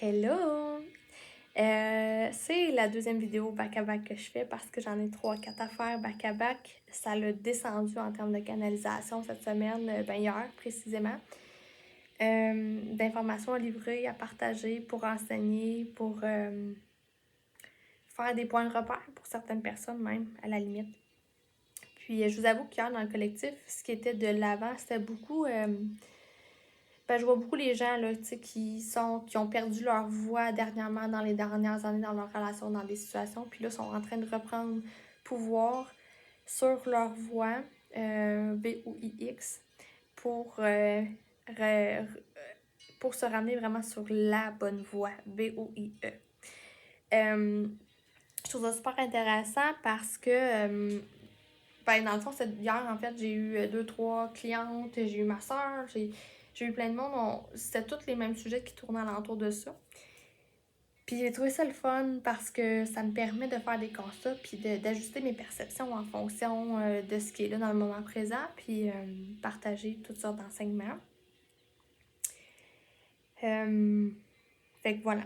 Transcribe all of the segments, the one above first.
Hello! C'est la deuxième vidéo back-à-back que je fais parce que j'en ai 3-4 à faire back-à-back. Ça l'a descendu en termes de canalisation cette semaine, hier précisément. D'informations à livrer, à partager, pour enseigner, pour faire des points de repère pour certaines personnes même, à la limite. Puis je vous avoue qu'hier dans le collectif, ce qui était de l'avant, c'était beaucoup... je vois beaucoup les gens là, qui ont perdu leur voix dernièrement dans les dernières années dans leur relation, dans des situations, puis là, sont en train de reprendre pouvoir sur leur voix, VOIX, pour, pour se ramener vraiment sur la bonne voie, VOIE. Je trouve ça super intéressant parce que, dans le fond, hier, en fait, j'ai eu 2-3 clientes, j'ai eu ma soeur, j'ai eu plein de monde. C'était tous les mêmes sujets qui tournaient alentour de ça. Puis j'ai trouvé ça le fun parce que ça me permet de faire des constats puis d'ajuster mes perceptions en fonction de ce qui est là dans le moment présent, puis partager toutes sortes d'enseignements. Fait que voilà.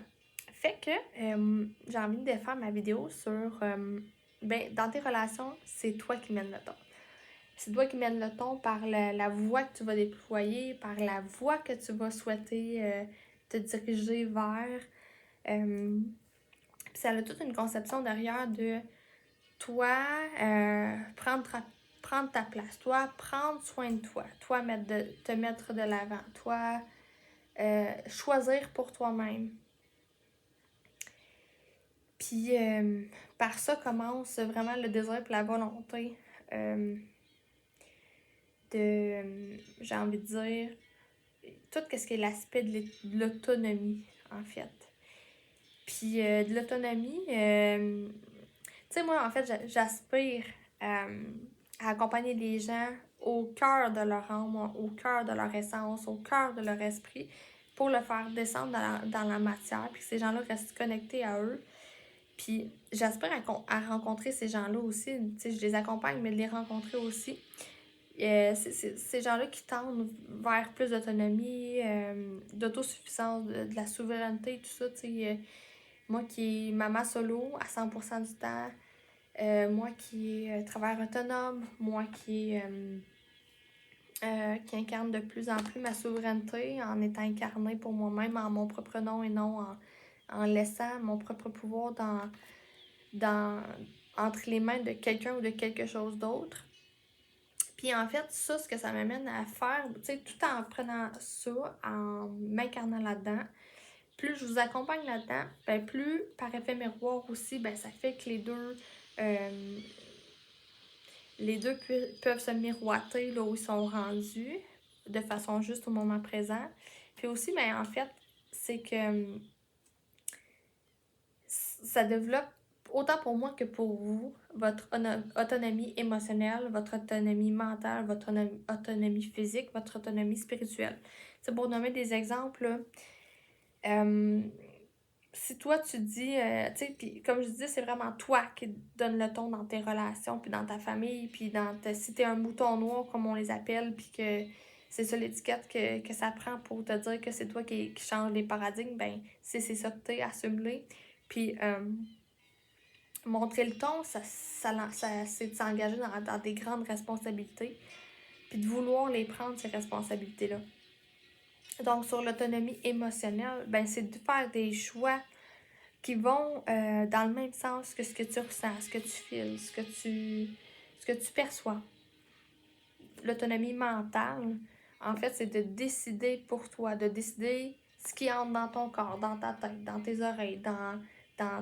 Fait que j'ai envie de faire ma vidéo sur dans tes relations, c'est toi qui mènes le ton. C'est toi qui mènes le ton par la voie que tu vas déployer, par la voie que tu vas souhaiter te diriger vers. Puis ça a toute une conception derrière de toi prendre ta place, toi prendre soin de toi te mettre de l'avant, toi choisir pour toi-même. Puis par ça commence vraiment le désir et la volonté j'ai envie de dire, tout ce qui est l'aspect de l'autonomie, en fait. Puis de l'autonomie, tu sais, moi, en fait, j'aspire à accompagner les gens au cœur de leur âme, au cœur de leur essence, au cœur de leur esprit, pour le faire descendre dans la matière, puis que ces gens-là restent connectés à eux. Puis j'aspire à rencontrer ces gens-là aussi, tu sais, je les accompagne, mais de les rencontrer aussi. C'est ces gens-là qui tendent vers plus d'autonomie, d'autosuffisance, de la souveraineté, tout ça, tu sais. Moi qui est maman solo à 100% du temps, moi qui est travailleur autonome, moi qui incarne de plus en plus ma souveraineté en étant incarnée pour moi-même en mon propre nom et non en laissant mon propre pouvoir entre les mains de quelqu'un ou de quelque chose d'autre. Puis en fait, ça, ce que ça m'amène à faire, tu sais, tout en prenant ça, en m'incarnant là-dedans, plus je vous accompagne là-dedans, plus par effet miroir aussi, ça fait que les deux peuvent se miroiter là où ils sont rendus, de façon juste au moment présent. Puis aussi, en fait, c'est que ça développe, autant pour moi que pour vous, votre autonomie émotionnelle, votre autonomie mentale, votre autonomie physique, votre autonomie spirituelle. C'est pour nommer des exemples, si toi tu dis, tu sais, puis comme je disais, c'est vraiment toi qui donne le ton dans tes relations, puis dans ta famille, puis si t'es un mouton noir, comme on les appelle, puis que c'est ça l'étiquette que ça prend pour te dire que c'est toi qui change les paradigmes, c'est ça que t'es, assume-les. Puis montrer le ton, c'est de s'engager dans des grandes responsabilités, puis de vouloir les prendre, ces responsabilités-là. Donc, sur l'autonomie émotionnelle, c'est de faire des choix qui vont dans le même sens que ce que tu ressens, ce que tu files, ce que tu perçois. L'autonomie mentale, en fait, c'est de décider pour toi, de décider ce qui entre dans ton corps, dans ta tête, dans tes oreilles, dans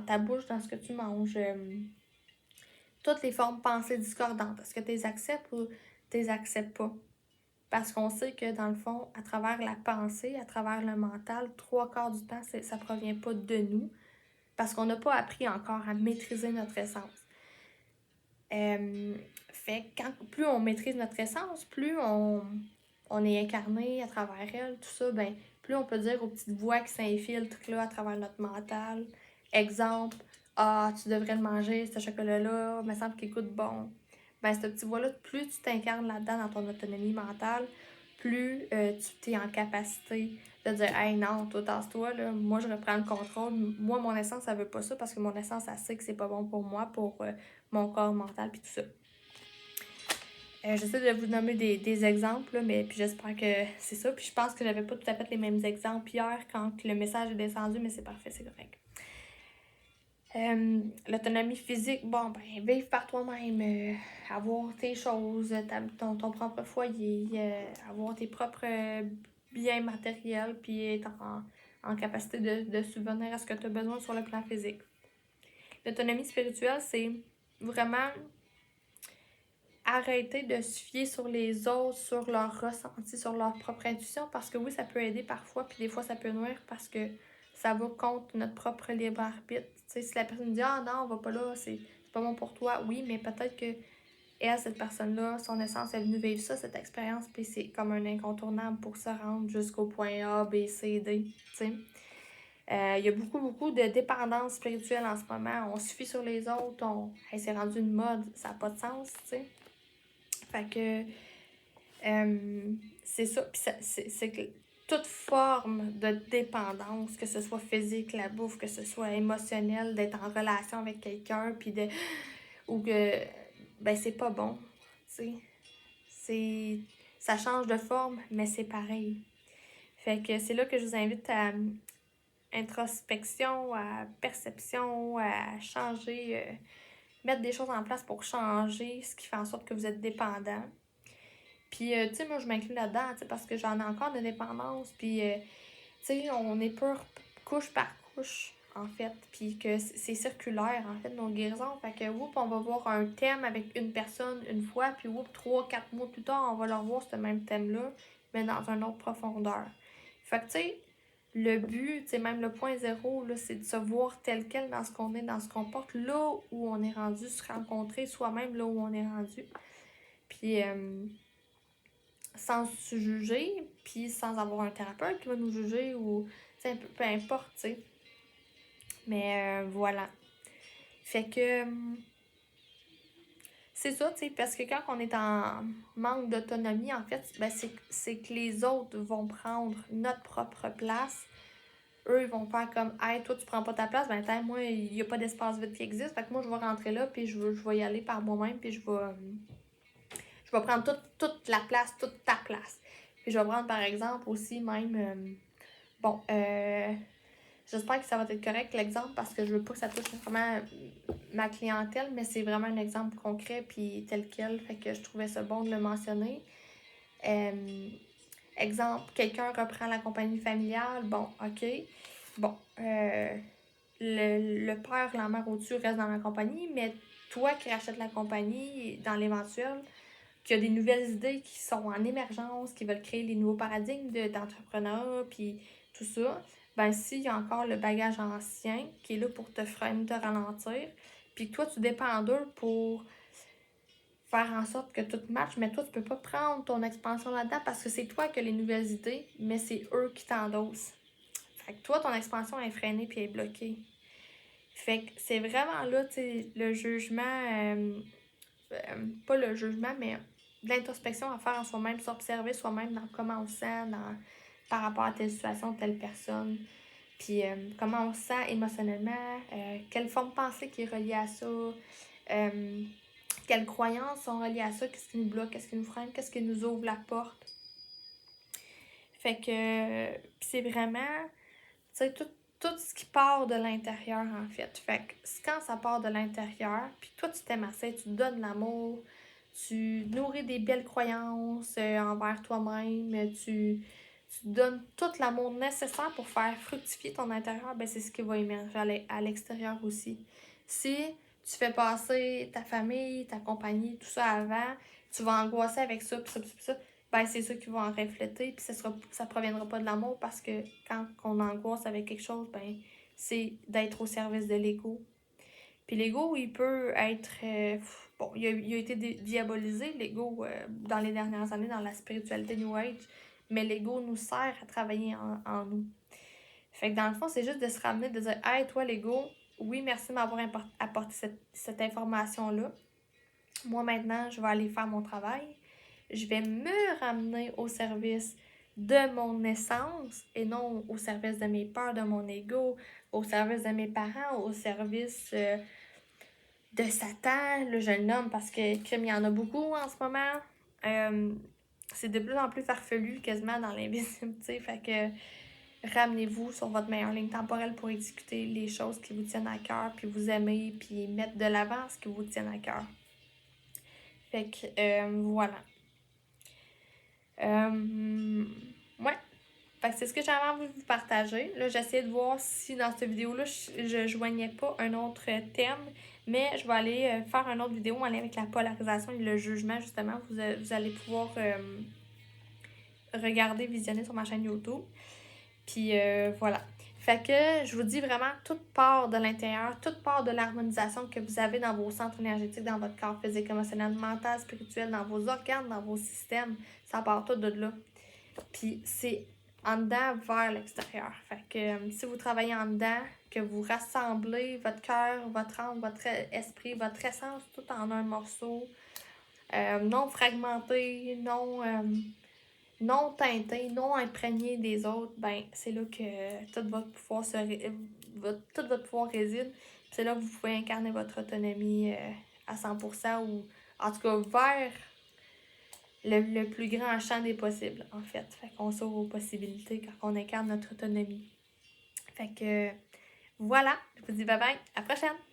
ta bouche, dans ce que tu manges. Toutes les formes pensées discordantes. Est-ce que tu les acceptes ou tu les acceptes pas? Parce qu'on sait que dans le fond, à travers la pensée, à travers le mental, 3/4 du temps, ça provient pas de nous. Parce qu'on n'a pas appris encore à maîtriser notre essence. Fait que plus on maîtrise notre essence, plus on est incarné à travers elle, tout ça, plus on peut dire aux petites voix qui s'infiltrent là, à travers notre mental. Exemple, tu devrais le manger, ce chocolat-là, il me semble qu'il goûte bon. Cette petite voix-là, plus tu t'incarnes là-dedans dans ton autonomie mentale, plus tu es en capacité de dire « Hey, non, toi, tasse-toi, là, moi, je reprends le contrôle. Moi, mon essence, elle veut pas ça parce que mon essence, elle sait que c'est pas bon pour moi, pour mon corps mental, puis tout ça. » J'essaie de vous nommer des exemples, là, mais puis j'espère que c'est ça. Puis je pense que j'avais pas tout à fait les mêmes exemples hier quand le message est descendu, mais c'est parfait, c'est correct. L'autonomie physique, bon, ben, vivre par toi-même, avoir tes choses, ton propre foyer, avoir tes propres biens matériels, puis être en capacité de subvenir à ce que tu as besoin sur le plan physique. L'autonomie spirituelle, c'est vraiment arrêter de se fier sur les autres, sur leur ressenti, sur leur propre intuition, parce que oui, ça peut aider parfois, puis des fois, ça peut nuire parce que ça va contre notre propre libre arbitre. Tu sais, si la personne dit « Ah non, on va pas là, c'est pas bon pour toi », oui, mais peut-être que elle, cette personne-là, son essence est venue vivre ça, cette expérience, puis c'est comme un incontournable pour se rendre jusqu'au point A, B, C, D, tu sais. Il y a beaucoup de dépendance spirituelle en ce moment. On se fie sur les autres, hey, c'est rendu une mode, ça n'a pas de sens, tu sais. Fait que c'est ça. Puis c'est que toute forme de dépendance, que ce soit physique, la bouffe, que ce soit émotionnel, d'être en relation avec quelqu'un, puis de. Ou que. Ben, c'est pas bon. Tu sais. Ça change de forme, mais c'est pareil. Fait que c'est là que je vous invite à introspection, à perception, à changer, mettre des choses en place pour changer ce qui fait en sorte que vous êtes dépendant. Puis, tu sais, moi, je m'inclus là-dedans, tu sais, parce que j'en ai encore de dépendance. Puis, tu sais, on est pur couche par couche, en fait. Puis que c'est circulaire, en fait, nos guérisons. Fait que, oups, on va voir un thème avec une personne une fois, puis oups, 3-4 mois plus tard, on va leur voir ce même thème-là, mais dans une autre profondeur. Fait que, tu sais, le but, tu sais, même le point zéro, là, c'est de se voir tel quel dans ce qu'on est, dans ce qu'on porte, là où on est rendu, se rencontrer soi-même là où on est rendu. Puis, sans se juger, puis sans avoir un thérapeute qui va nous juger ou, tu sais, peu importe, tu sais. Mais voilà. Fait que c'est ça, tu sais, parce que quand on est en manque d'autonomie, en fait, ben c'est que les autres vont prendre notre propre place. Eux, ils vont faire comme « Hey, toi, tu prends pas ta place, ben attends, moi, il n'y a pas d'espace vide qui existe, fait que moi, je vais rentrer là, puis je vais y aller par moi-même, puis je vais prendre toute la place, toute ta place. » Puis je vais prendre, par exemple, aussi même... j'espère que ça va être correct l'exemple parce que je veux pas que ça touche vraiment ma clientèle, mais c'est vraiment un exemple concret puis tel quel, fait que je trouvais ça bon de le mentionner. Exemple, quelqu'un reprend la compagnie familiale, bon, ok. Bon, le père, la mère au-dessus reste dans la compagnie, mais toi qui rachètes la compagnie, dans l'éventuel, qui a des nouvelles idées qui sont en émergence, qui veulent créer les nouveaux paradigmes d'entrepreneuriat, puis tout ça, ben s'il y a encore le bagage ancien qui est là pour te freiner, te ralentir, puis que toi, tu dépends d'eux pour faire en sorte que tout marche, mais toi, tu peux pas prendre ton expansion là-dedans parce que c'est toi qui as les nouvelles idées, mais c'est eux qui t'endossent. Fait que toi, ton expansion est freinée puis est bloquée. Fait que c'est vraiment là, tu sais, le jugement, pas le jugement, mais de l'introspection à faire en soi-même, s'observer soi-même dans comment on se sent par rapport à telle situation, telle personne. Puis comment on se sent émotionnellement, quelle forme de pensée qui est reliée à ça, quelles croyances sont reliées à ça, qu'est-ce qui nous bloque, qu'est-ce qui nous freine, qu'est-ce qui nous ouvre la porte. Fait que c'est vraiment, tu sais, tout ce qui part de l'intérieur, en fait. Fait que quand ça part de l'intérieur, puis toi, tu t'aimes assez, tu donnes l'amour, tu nourris des belles croyances envers toi-même, tu donnes tout l'amour nécessaire pour faire fructifier ton intérieur, ben c'est ce qui va émerger à l'extérieur aussi. Si tu fais passer ta famille, ta compagnie, tout ça avant, tu vas angoisser avec ça, puis ça, puis ça, ben c'est ça qui va en refléter, puis ça proviendra pas de l'amour parce que quand on angoisse avec quelque chose, ben c'est d'être au service de l'ego. Puis l'ego, il peut être... bon, il a été diabolisé, l'ego, dans les dernières années, dans la spiritualité New Age, mais l'ego nous sert à travailler en nous. Fait que dans le fond, c'est juste de se ramener, de dire « Hey, toi, l'ego, oui, merci de m'avoir apporté cette information-là. Moi, maintenant, je vais aller faire mon travail. je vais me ramener au service de mon essence et non au service de mes peurs, de mon ego, au service de mes parents, au service de Satan, le jeune homme, parce que crime, il y en a beaucoup en ce moment. C'est de plus en plus farfelu quasiment dans l'invisible, tu sais, fait que ramenez-vous sur votre meilleure ligne temporelle pour exécuter les choses qui vous tiennent à cœur, puis vous aimer, puis mettre de l'avant ce qui vous tient à cœur. Fait que, voilà. Ouais. Fait que c'est ce que j'avais envie de vous partager. Là, j'essayais de voir si dans cette vidéo-là, je joignais pas un autre thème, mais je vais aller faire une autre vidéo en lien avec la polarisation et le jugement, justement. Vous allez pouvoir regarder, visionner sur ma chaîne YouTube. Puis voilà. Fait que je vous dis vraiment, toute part de l'intérieur, toute part de l'harmonisation que vous avez dans vos centres énergétiques, dans votre corps physique, émotionnel, mental, spirituel, dans vos organes, dans vos systèmes, ça part tout de là. Puis c'est en dedans vers l'extérieur. Fait que si vous travaillez en dedans, que vous rassemblez votre cœur, votre âme, votre esprit, votre essence, tout en un morceau, non fragmenté, non teinté, non imprégné des autres, ben c'est là que tout votre pouvoir tout votre pouvoir réside. C'est là que vous pouvez incarner votre autonomie à 100% ou en tout cas vers le plus grand champ des possibles, en fait. Fait qu'on s'ouvre aux possibilités quand on incarne notre autonomie. Fait que voilà, je vous dis bye bye, à la prochaine!